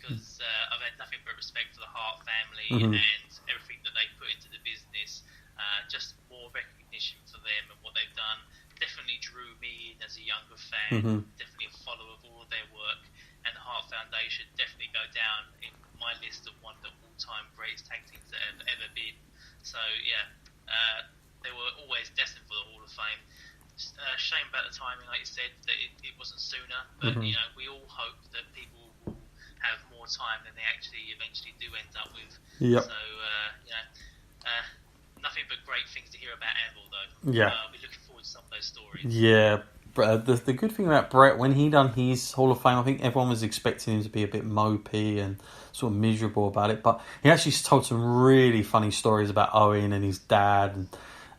because I've had nothing but respect for the Hart family Mm-hmm. and everything that they put into the business. Just more recognition for them and what they've done. Definitely drew me in as a younger fan. Mm-hmm. Definitely a follower of all of their work. And the Hart Foundation definitely go down in my list of one of the all-time greatest tag teams that have ever been. So yeah, they were always destined for the Hall of Fame. Shame about the timing, like you said, that it wasn't sooner. But Mm-hmm. you know, we all hope that people will have more time than they actually eventually do end up with. Yep. So nothing but great things to hear about Anvil, though. Yeah. I'll be looking forward to some of those stories. Yeah. The good thing about Brett, when he done his Hall of Fame, I think everyone was expecting him to be a bit mopey and sort of miserable about it, but he actually told some really funny stories about Owen and his dad,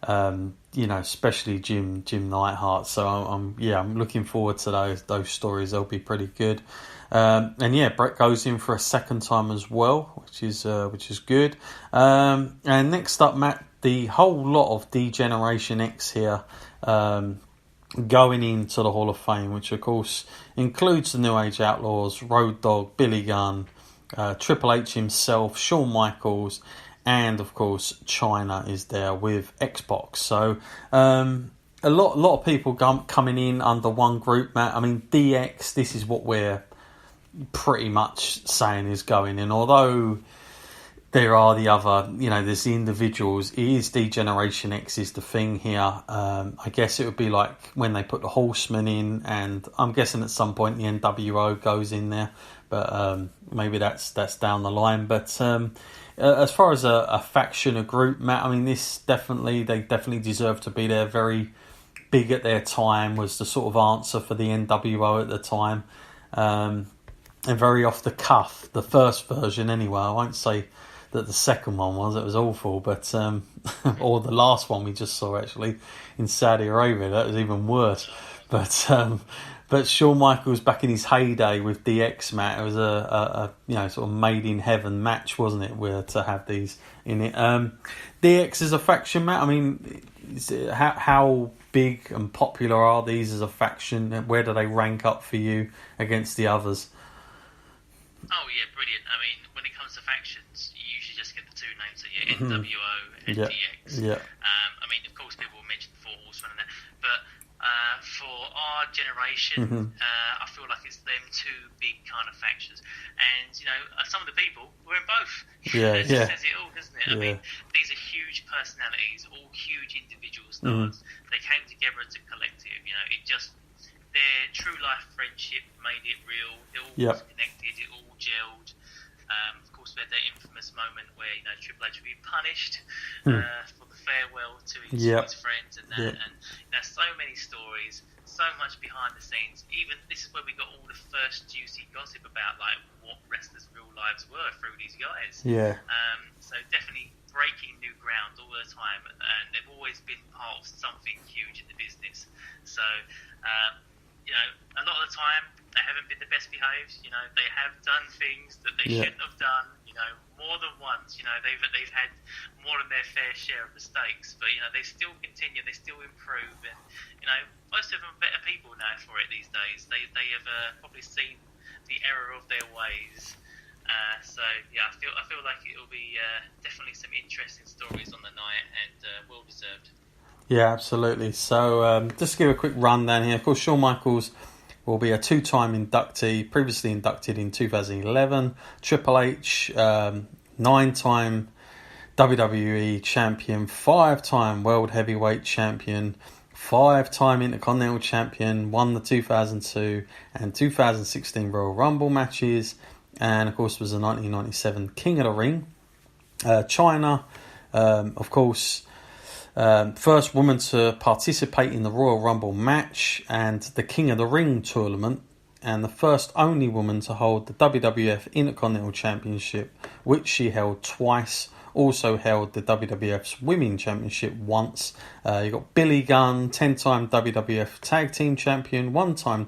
and especially Jim Neidhart. So I'm looking forward to those stories. They'll be pretty good. And yeah, Brett goes in for a second time as well, which is good. And next up, Matt, the whole lot of D-Generation X here. Going into the Hall of Fame, which of course includes the New Age Outlaws, Road Dogg, Billy Gunn, Triple H himself, Shawn Michaels, and of course Chyna is there with Xbox. So a lot of people coming in under one group, Matt. I mean, DX, this is what we're pretty much saying is going in, although there are the other, there's the individuals. It is D-Generation X is the thing here. I guess it would be like when they put the Horsemen in, and I'm guessing at some point the NWO goes in there, but maybe that's down the line. But as far as a faction, a group, Matt, I mean, they definitely deserve to be there. Very big at their time, was the sort of answer for the NWO at the time, and very off the cuff. The first version, anyway. I won't say that the second one was. It was awful, but or the last one we just saw actually in Saudi Arabia, that was even worse. But Shawn Michaels back in his heyday with DX, Matt, it was a sort of made in heaven match, wasn't it? Where to have these in it. DX is a faction, Matt. I mean, how big and popular are these as a faction? Where do they rank up for you against the others? Oh yeah, brilliant. I mean, when it comes to factions, you usually just get the two names, so yeah, NWO and DX. Yeah. I mean, of course, people will mention the Four Horsemen and that, but for our generation, I feel like it's them two big kind of factions. And some of the people were in both. It just says it all, doesn't it? I mean, these are huge personalities, all huge individual stars. They came together as a collective. It just. Their true life friendship made it real. It all was connected. It all gelled. Of course, we had that infamous moment where Triple H would be punished for the farewell to his friends and that. And so many stories, so much behind the scenes. Even this is where we got all the first juicy gossip about like what wrestlers' real lives were through these guys. Yeah. So definitely breaking new ground all the time, and they've always been part of something huge in the business. So. A lot of the time they haven't been the best behaved. They have done things that they shouldn't have done. More than once. They've had more than their fair share of mistakes, but they still continue. They still improve, and most of them are better people now for it these days. They have probably seen the error of their ways. So yeah, I feel like it will be definitely some interesting stories on the night, and well deserved. Yeah, absolutely. So just to give a quick rundown here. Of course, Shawn Michaels will be a two-time inductee, previously inducted in 2011. Triple H, 9-time WWE champion, 5-time World Heavyweight champion, 5-time Intercontinental champion, won the 2002 and 2016 Royal Rumble matches, and of course was the 1997 King of the Ring. Chyna, of course, first woman to participate in the Royal Rumble match and the King of the Ring tournament, and the first only woman to hold the WWF Intercontinental Championship, which she held twice. Also held the WWF's Women's Championship once. You got Billy Gunn, 10-time WWF Tag Team Champion, 1-time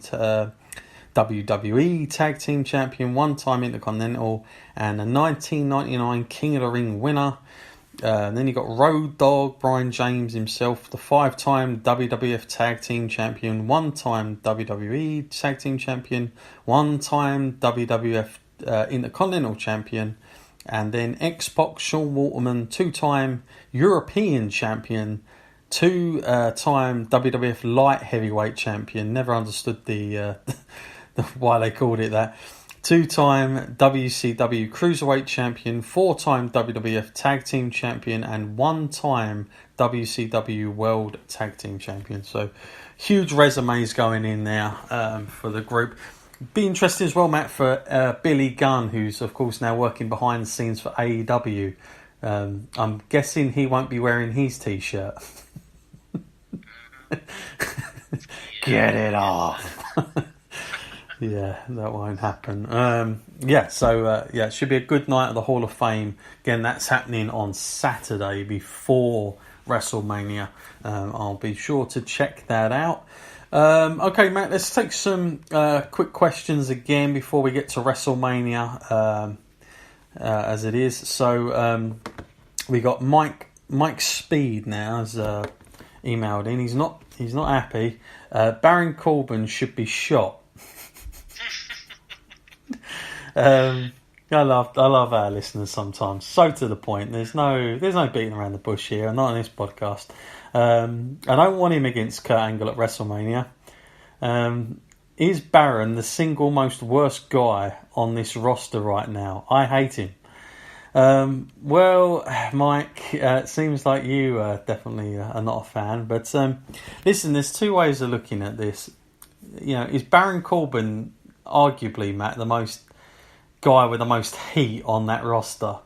WWE Tag Team Champion, 1-time Intercontinental, and a 1999 King of the Ring winner. Then you got Road Dogg, Brian James himself, the 5-time WWF Tag Team Champion, 1-time WWE Tag Team Champion, 1-time WWF Intercontinental Champion, and then X-Pac, Sean Waterman, 2-time European Champion, 2-time WWF Light Heavyweight Champion. Never understood the why they called it that. 2-time WCW Cruiserweight Champion, 4-time WWF Tag Team Champion, and 1-time WCW World Tag Team Champion. So huge resumes going in there for the group. Be interesting as well, Matt, for Billy Gunn, who's of course now working behind the scenes for AEW. I'm guessing he won't be wearing his t-shirt. Get it off. Yeah, that won't happen. It should be a good night at the Hall of Fame. Again, that's happening on Saturday before WrestleMania. I'll be sure to check that out. Okay, Matt, let's take some quick questions again before we get to WrestleMania as it is. So we got Mike Speed now has emailed in. He's not happy. Baron Corbin should be shot. I love our listeners sometimes. So to the point. There's no beating around the bush here. Not on this podcast. I don't want him against Kurt Angle at WrestleMania. Is Baron the single most worst guy on this roster right now? I hate him. Well, Mike, it seems like you definitely are not a fan. But listen, there's two ways of looking at this. You know, is Baron Corbin arguably, Matt, the most guy with the most heat on that roster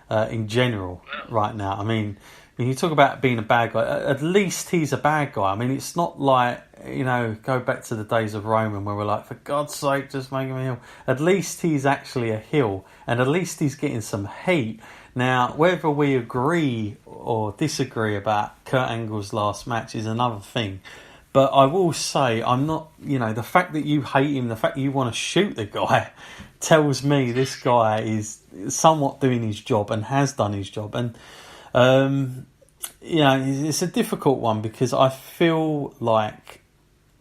in general right now? I mean, when you talk about being a bad guy, at least he's a bad guy. I mean, it's not like, you know, go back to the days of Roman where we're like, for God's sake, just make him a heel. At least he's actually a heel, and at least he's getting some heat. Now, whether we agree or disagree about Kurt Angle's last match is another thing. But I will say, I'm not, you know, the fact that you hate him, the fact that you want to shoot the guy tells me this guy is somewhat doing his job and has done his job. And, you know, it's a difficult one because I feel like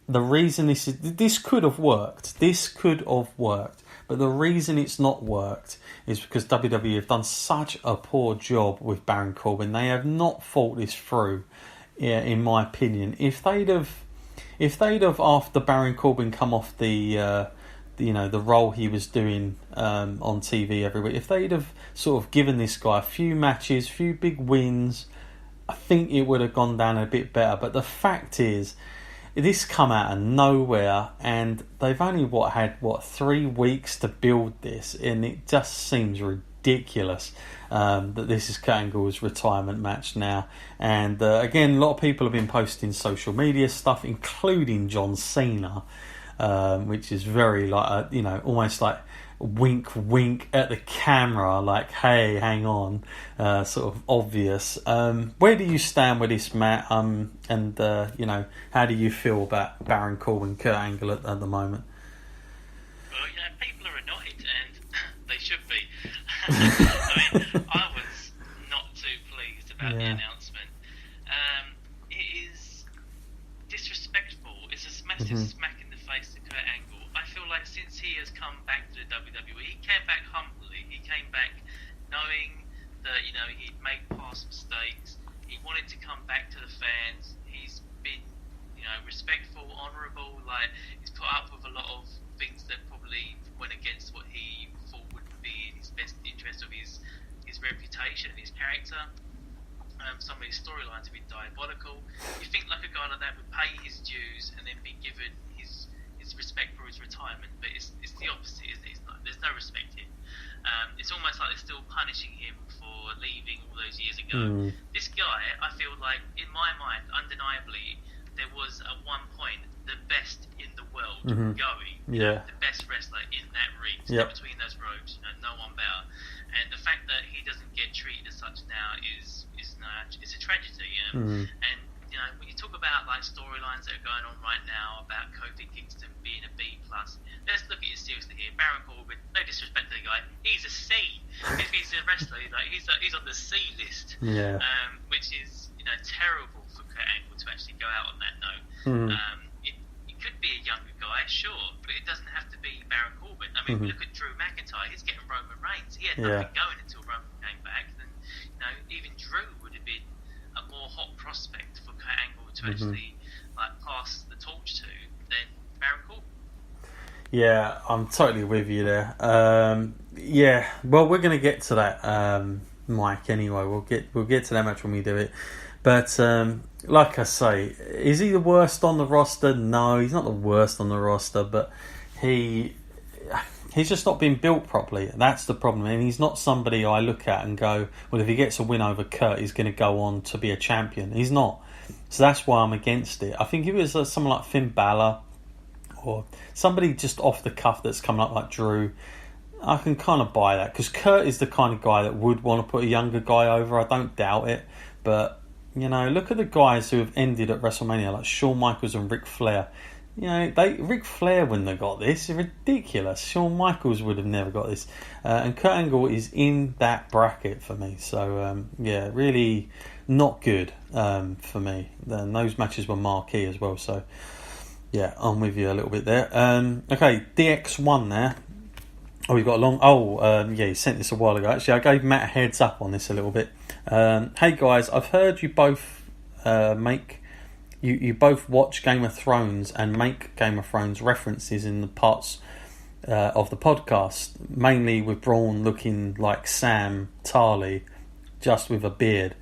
the reason this could have worked. This could have worked. But the reason it's not worked is because WWE have done such a poor job with Baron Corbin. They have not thought this through, in my opinion. If they'd have after Baron Corbin come off the role he was doing on TV every week, if they'd have sort of given this guy a few matches, few big wins, I think it would have gone down a bit better. But the fact is, this come out of nowhere, and they've only had 3 weeks to build this, and it just seems ridiculous that this is Kurt Angle's retirement match now. And again, a lot of people have been posting social media stuff, including John Cena, which is very like almost like wink at the camera, like, hey, hang on, sort of obvious. Where do you stand with this, Matt? And how do you feel about Baron Corbin, Kurt Angle at the moment? Well, people are annoyed, and they should be. I mean, I was not too pleased about the announcement. It is disrespectful. It's a massive smack in the face to Kurt Angle. I feel like since he has come back to the WWE, he came back humbly. He came back knowing that, he'd made past mistakes. He wanted to come back to the fans. He's been, respectful, honourable. Like, he's put up with a lot of things that probably went against what he thought would be in his best interest of his reputation and his character. Some of his storylines have been diabolical. You think like a guy like that would pay his dues and then be given his respect for his retirement, but it's the opposite, isn't it? There's no respect here. It's almost like they're still punishing him for leaving all those years ago. This guy, I feel like, in my mind, undeniably, there was at one point the best in the world going. The best wrestler in that ring, between those ropes, no one better. And the fact that he doesn't get treated as such now is it's a tragedy. And when you talk about like storylines that are going on right now about Kofi Kingston being a B+, let's look at it seriously here. Baron Corbin, no disrespect to the guy, he's a C. If he's a wrestler, he's on the C list, which is terrible for Kurt Angle to actually go out on that note. It could could be a younger guy, sure, but it doesn't have to be Baron Corbin. I mean, we look at Drew McIntyre; he's getting Roman Reigns. He had nothing going until Roman came back. And even Drew would have been a more hot prospect for Kurt Angle to actually pass the torch to than Baron Corbin. Yeah, I'm totally with you there. Well, we're going to get to that, Mike. Anyway, we'll get to that match when we do it. But like I say, is he the worst on the roster? No, he's not the worst on the roster, but he's just not been built properly. That's the problem, and he's not somebody I look at and go, well, if he gets a win over Kurt, he's going to go on to be a champion. He's not. So that's why I'm against it. I think if it was someone like Finn Balor or somebody just off the cuff that's coming up like Drew, I can kind of buy that, because Kurt is the kind of guy that would want to put a younger guy over. I don't doubt it, but look at the guys who have ended at WrestleMania, like Shawn Michaels and Ric Flair. Ric Flair wouldn't have got this. It's ridiculous. Shawn Michaels would have never got this, and Kurt Angle is in that bracket for me. So really not good for me. Then those matches were marquee as well. So yeah, I'm with you a little bit there. Okay, DX1 there. Oh, we've got a long... he sent this a while ago. Actually, I gave Matt a heads up on this a little bit. Hey guys, I've heard you both you both watch Game of Thrones and make Game of Thrones references in the parts of the podcast, mainly with Braun looking like Sam Tarly, just with a beard.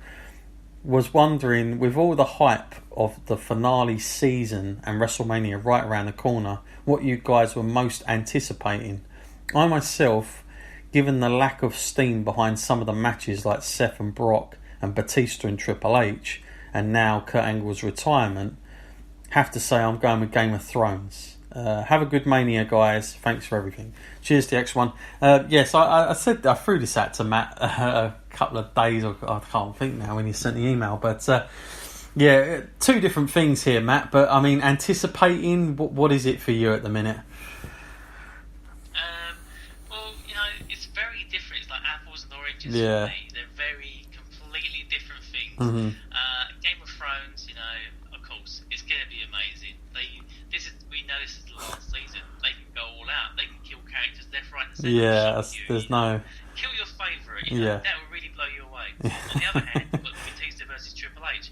Was wondering, with all the hype of the finale season and WrestleMania right around the corner, what you guys were most anticipating. I myself, given the lack of steam behind some of the matches like Seth and Brock and Batista and Triple H, and now Kurt Angle's retirement, have to say I'm going with Game of Thrones. Have a good Mania, guys. Thanks for everything. Cheers to X1. Yes, I said I threw this out to Matt a couple of days, or I can't think now when he sent the email, but two different things here, Matt. But I mean, anticipating, what is it for you at the minute? It's very different. It's like apples and oranges for me. They're very completely different things. Game of Thrones, of course, it's going to be amazing. We know this is the last season. They can go all out. They can kill characters left, right, and centre. Yeah, there's no... Kill your favourite. That will really blow you away. On the other hand, you've got Batista versus Triple H. Is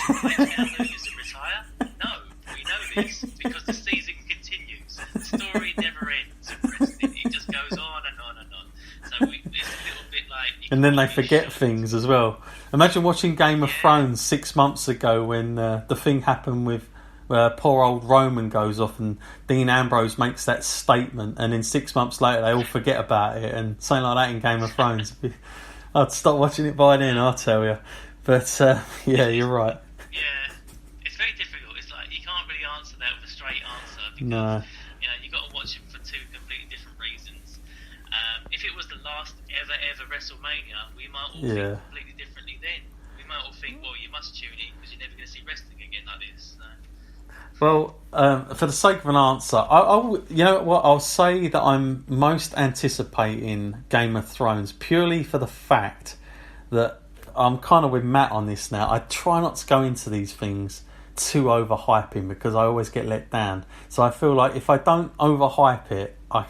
Triple H going to lose and retire? No, we know this because the season continues. The story never ends in wrestling. It just goes on and on and on. So it's a little bit like... And then they forget things as well. Imagine watching Game of Thrones 6 months ago when the thing happened with poor old Roman goes off and Dean Ambrose makes that statement, and then 6 months later they all forget about it, and something like that in Game of Thrones. I'd stop watching it by then, I'll tell you. But you're right. Yeah, it's very difficult. It's like you can't really answer that with a straight answer, because you've got to watch it for two completely different reasons. If it was the last ever WrestleMania, we might all think completely differently then. We might all think, well, you must tune in because you're never going to see wrestling again like this. So. Well, for the sake of an answer, I'll say that I'm most anticipating Game of Thrones purely for the fact that I'm kind of with Matt on this now. I try not to go into these things too overhyping because I always get let down. So I feel like if I don't overhype it, it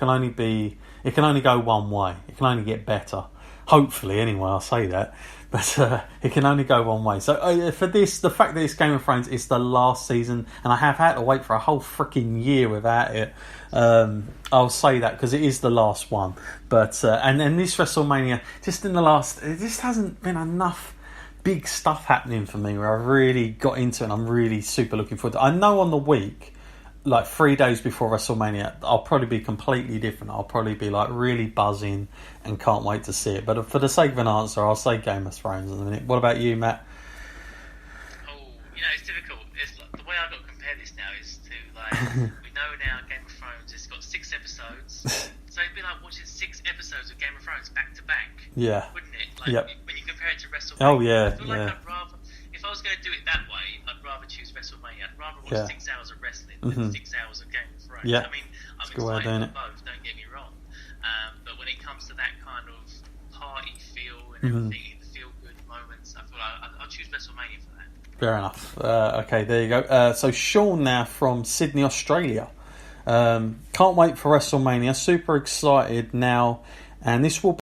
can only go one way. It can only get better. Hopefully, anyway, I'll say that. But it can only go one way. So for this, the fact that it's Game of Thrones is the last season, and I have had to wait for a whole freaking year without it, I'll say that because it is the last one. But and then this WrestleMania, it just hasn't been enough big stuff happening for me where I've really got into it and I'm really super looking forward to it. I know on the week, like 3 days before WrestleMania, I'll probably be completely different. I'll probably be like really buzzing and can't wait to see it. But for the sake of an answer, I'll say Game of Thrones in a minute. What about you, Matt? Oh, it's difficult. It's like, the way I've got to compare this now is to we know now Game of Thrones has got 6 episodes. So it'd be like watching 6 episodes of Game of Thrones back to back. Yeah. Wouldn't it? When you compare it to WrestleMania. Oh yeah. I feel like I'd rather, if I was going to do it that way, I'd rather choose WrestleMania. I'd rather watch 6 hours of wrestling than 6 hours of Game of Thrones. Yeah. I mean, I'm excited for both, don't get me wrong. But when it comes to that kind of party feel and everything, the feel good moments. I feel like I'll choose WrestleMania for that. Fair enough. Okay, there you go. So Sean now from Sydney, Australia. Can't wait for WrestleMania. Super excited now, and this will